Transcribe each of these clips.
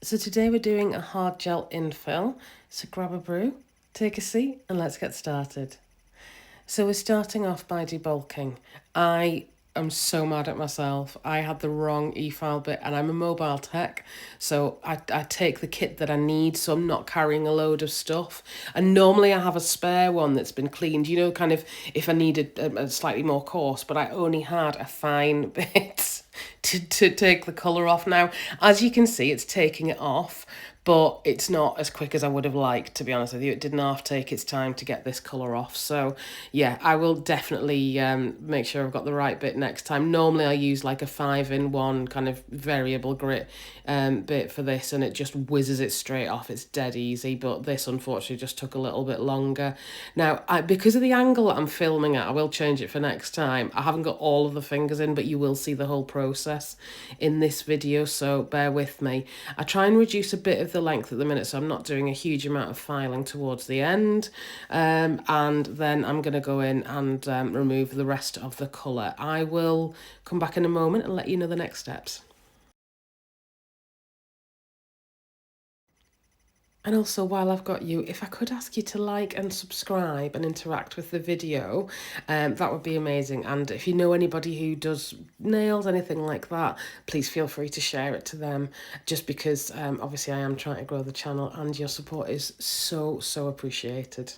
So today we're doing a hard gel infill. So grab a brew, take a seat, and let's get started. So we're starting off by debulking. I am so mad at myself. I had the wrong e-file bit, and I'm a mobile tech, so I take the kit that I need, so I'm not carrying a load of stuff. And normally I have a spare one that's been cleaned, you know, kind of if I needed a slightly more coarse, but I only had a fine bit to take the colour off. Now, as you can see, it's taking it off, but it's not as quick as I would have liked, to be honest with you. It didn't half take its time to get this colour off. So yeah, I will definitely make sure I've got the right bit next time. Normally I use like a 5-in-1 kind of variable grit bit for this, and it just whizzes it straight off. It's dead easy, but this unfortunately just took a little bit longer. Now, because of the angle that I'm filming at, I will change it for next time. I haven't got all of the fingers in, but you will see the whole process in this video, so bear with me. I try and reduce a bit of the length at the minute, so I'm not doing a huge amount of filing towards the end, and then I'm going to go in and remove the rest of the colour. I will come back in a moment and let you know the next steps. And also, while I've got you, if I could ask you to like and subscribe and interact with the video, that would be amazing. And if you know anybody who does nails, anything like that, please feel free to share it to them, just because obviously I am trying to grow the channel, and your support is so appreciated.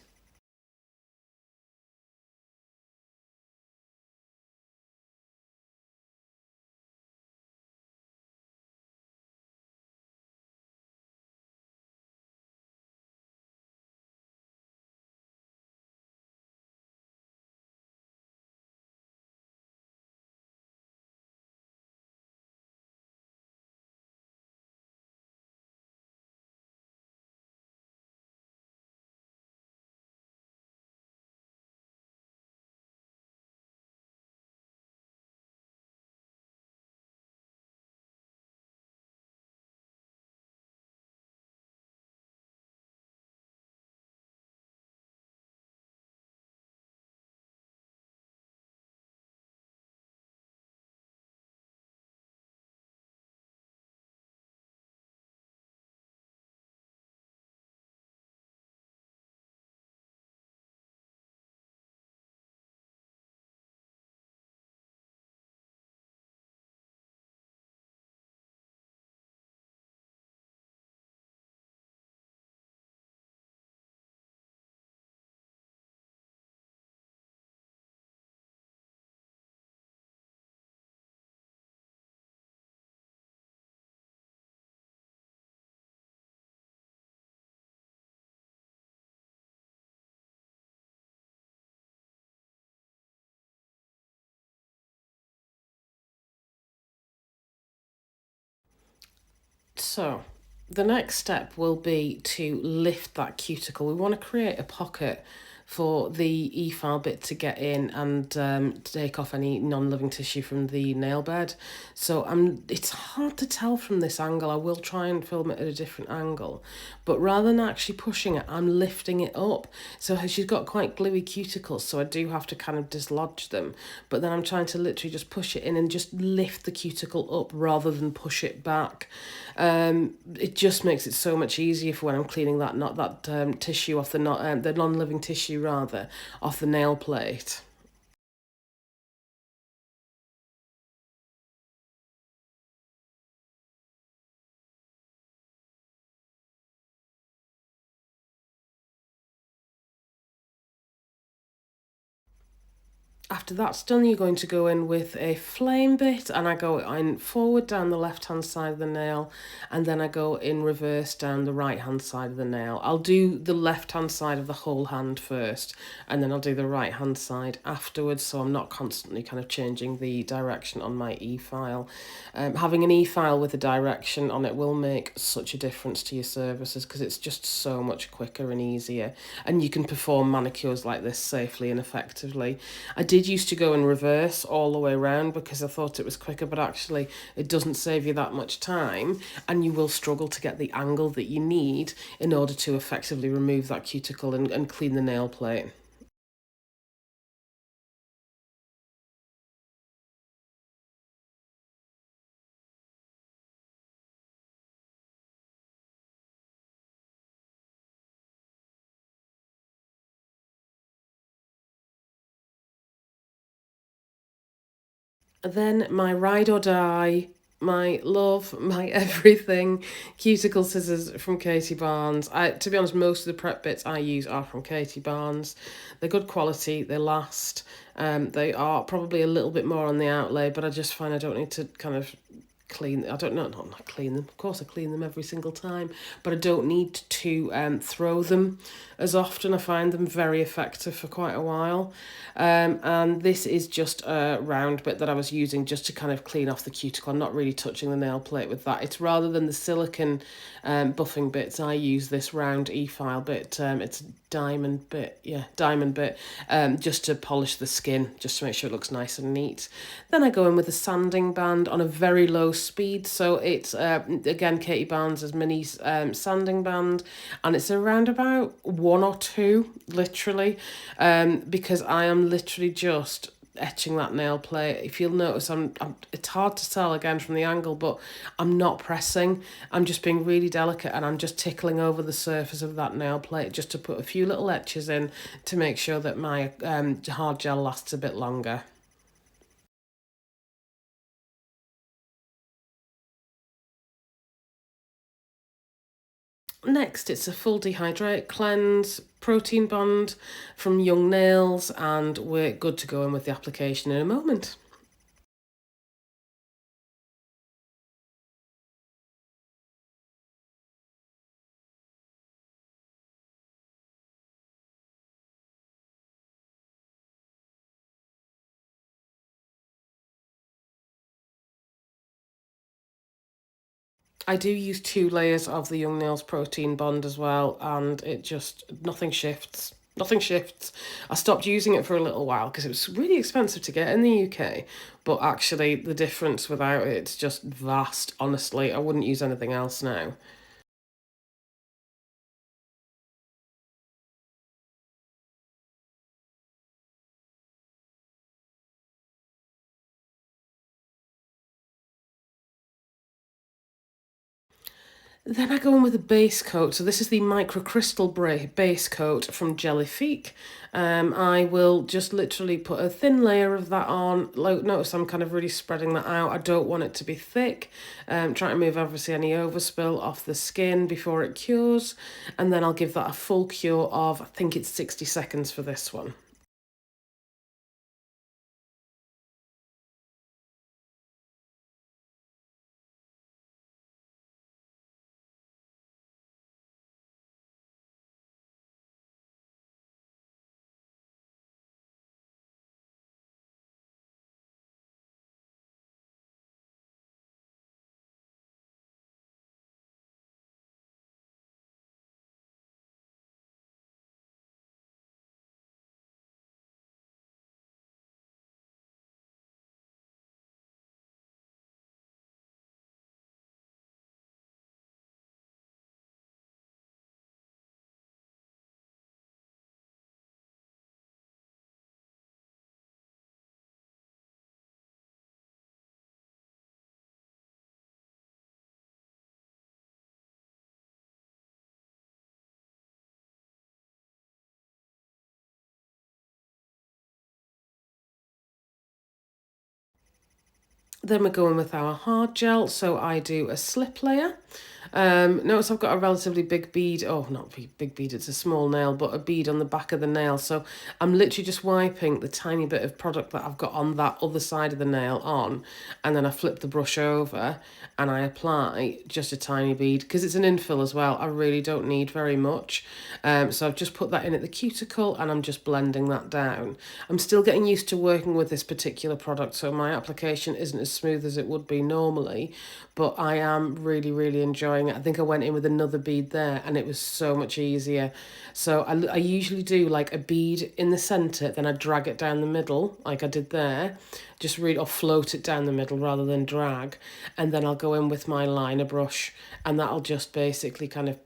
So the next step will be to lift that cuticle. We want to create a pocket for the e-file bit to get in and take off any non-living tissue from the nail bed. So it's hard to tell from this angle. I will try and film it at a different angle, but rather than actually pushing it, I'm lifting it up. So she's got quite gluey cuticles, so I do have to kind of dislodge them, but then I'm trying to literally just push it in and just lift the cuticle up rather than push it back. It just makes it so much easier for when I'm cleaning that tissue off the non-living tissue rather off the nail plate. After that's done, you're going to go in with a flame bit, and I go in forward down the left hand side of the nail, and then I go in reverse down the right hand side of the nail. I'll do the left hand side of the whole hand first, and then I'll do the right hand side afterwards, so I'm not constantly kind of changing the direction on my e-file. Having an e-file with a direction on it will make such a difference to your services, because it's just so much quicker and easier, and you can perform manicures like this safely and effectively. I did used to go in reverse all the way around because I thought it was quicker, but actually it doesn't save you that much time, and you will struggle to get the angle that you need in order to effectively remove that cuticle and clean the nail plate. Then my ride or die, my love, my everything, cuticle scissors from Katie Barnes. To be honest, most of the prep bits I use are from Katie Barnes. They're good quality, they last. They are probably a little bit more on the outlay, but I just find I don't need to kind of clean. I don't know, not clean them. Of course, I clean them every single time, but I don't need to throw them as often. I find them very effective for quite a while. And this is just a round bit that I was using just to kind of clean off the cuticle. I'm not really touching the nail plate with that. It's rather than the silicone buffing bits, I use this round e-file bit. It's a diamond bit, yeah, diamond bit, just to polish the skin, just to make sure it looks nice and neat. Then I go in with a sanding band on a very low speed. So it's, again, Katie Barnes' mini sanding band, and it's around about 1 or 2, literally, because I am literally just etching that nail plate. If you'll notice, it's hard to tell again from the angle, but I'm not pressing. I'm just being really delicate, and I'm just tickling over the surface of that nail plate just to put a few little etches in to make sure that my hard gel lasts a bit longer. Next, it's a full dehydrate cleanse protein bond from Young Nails, and we're good to go in with the application in a moment. I do use 2 layers of the Young Nails protein bond as well, and it just, nothing shifts. Nothing shifts. I stopped using it for a little while because it was really expensive to get in the UK, but actually the difference without it, it's just vast, honestly. I wouldn't use anything else now. Then I go in with a base coat. So this is the microcrystal base coat from Jellifique. I will just literally put a thin layer of that on. Notice I'm kind of really spreading that out. I don't want it to be thick. Trying to move obviously any overspill off the skin before it cures. And then I'll give that a full cure of, I think it's 60 seconds for this one. Then we're going with our hard gel. So I do a slip layer. Notice I've got a relatively big bead. Oh, not big bead, it's a small nail, but a bead on the back of the nail. So I'm literally just wiping the tiny bit of product that I've got on that other side of the nail on. And then I flip the brush over and I apply just a tiny bead because it's an infill as well. I really don't need very much. So I've just put that in at the cuticle and I'm just blending that down. I'm still getting used to working with this particular product, so my application isn't as smooth as it would be normally, but I am really, really enjoying it. I think I went in with another bead there and it was so much easier. So I usually do like a bead in the centre, then I drag it down the middle like I did there, just really, or float it down the middle rather than drag, and then I'll go in with my liner brush and that'll just basically kind of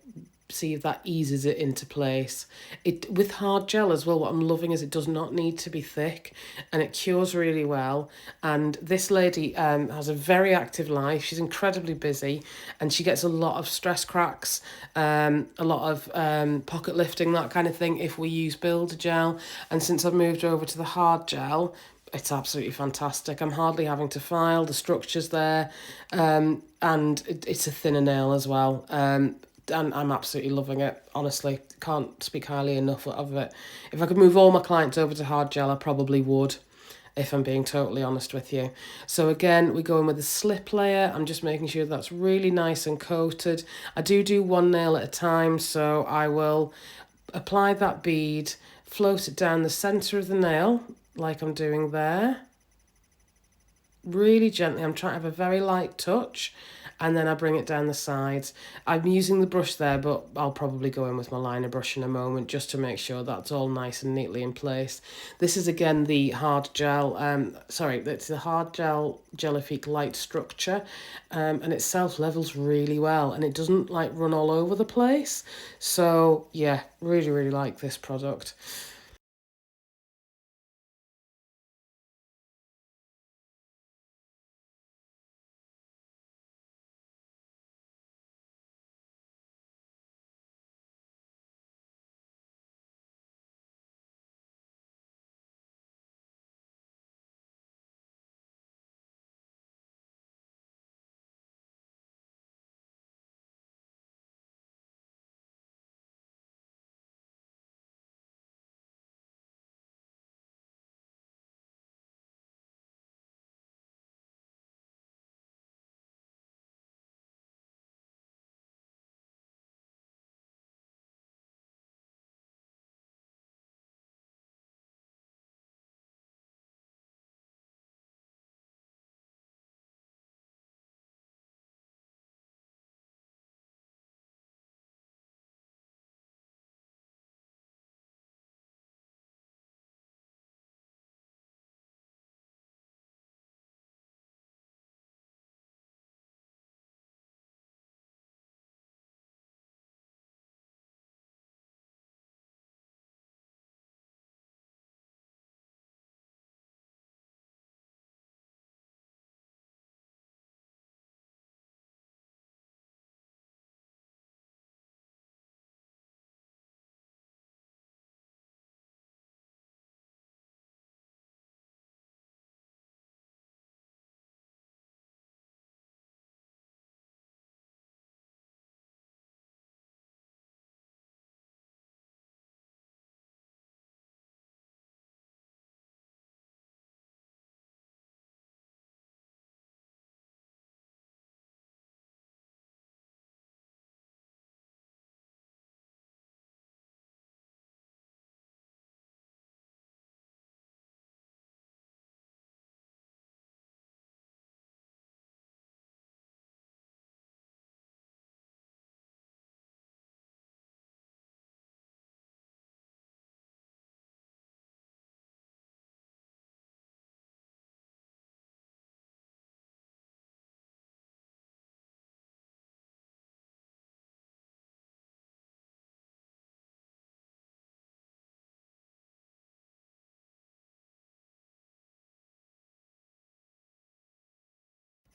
see if that eases it into place. It with hard gel as well, what I'm loving is it does not need to be thick and it cures really well. And this lady has a very active life. She's incredibly busy and she gets a lot of stress cracks, a lot of pocket lifting, that kind of thing if we use builder gel. And since I've moved over to the hard gel, it's absolutely fantastic. I'm hardly having to file, the structure's there, and it's a thinner nail as well. And I'm absolutely loving it, honestly. Can't speak highly enough of it. If I could move all my clients over to hard gel, I probably would, if I'm being totally honest with you. So again, we go in with a slip layer. I'm just making sure that's really nice and coated. I do one nail at a time, so I will apply that bead, float it down the centre of the nail, like I'm doing there. Really gently, I'm trying to have a very light touch, and then I bring it down the sides. I'm using the brush there, but I'll probably go in with my liner brush in a moment just to make sure that's all nice and neatly in place. This is again the hard gel, it's the hard gel Gelifique light structure, and it self-levels really well, and it doesn't like run all over the place. So yeah, really, really like this product.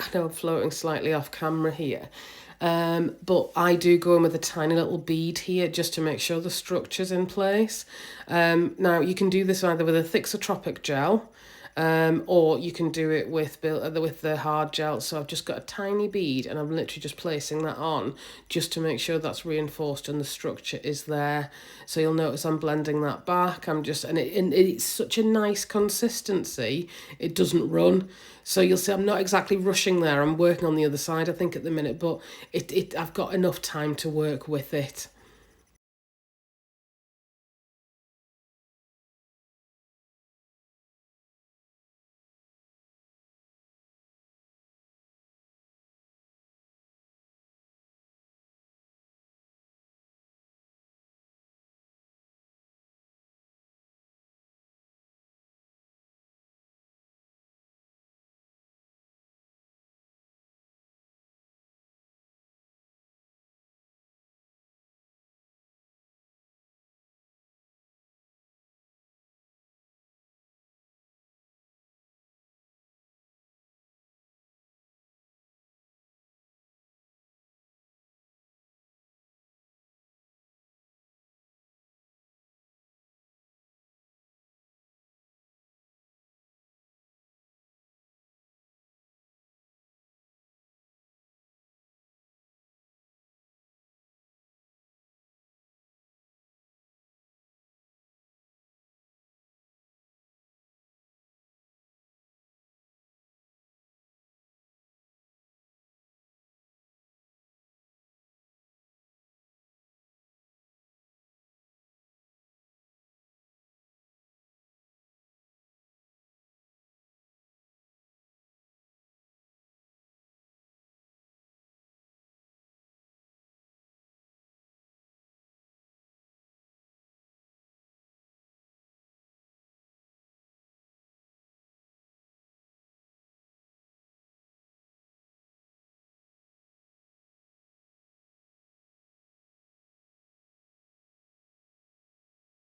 I know I'm floating slightly off camera here, but I do go in with a tiny little bead here just to make sure the structure's in place. Now, you can do this either with a Thixotropic gel, or you can do it with the hard gel. So I've just got a tiny bead and I'm literally just placing that on just to make sure that's reinforced and the structure is there. So you'll notice I'm blending that back. And it's such a nice consistency. It doesn't run. So you'll see I'm not exactly rushing there. I'm working on the other side, I think, at the minute, but I've got enough time to work with it.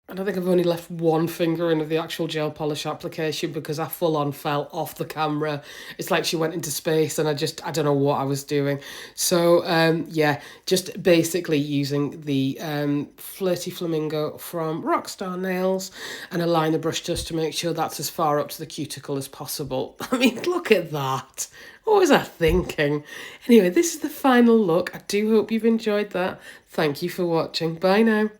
And I think I've only left one finger in of the actual gel polish application because I full on fell off the camera. It's like she went into space and I don't know what I was doing. So yeah, just basically using the Flirty Flamingo from Rockstar Nails and a liner brush just to make sure that's as far up to the cuticle as possible. I mean, look at that. What was I thinking? Anyway, this is the final look. I do hope you've enjoyed that. Thank you for watching. Bye now.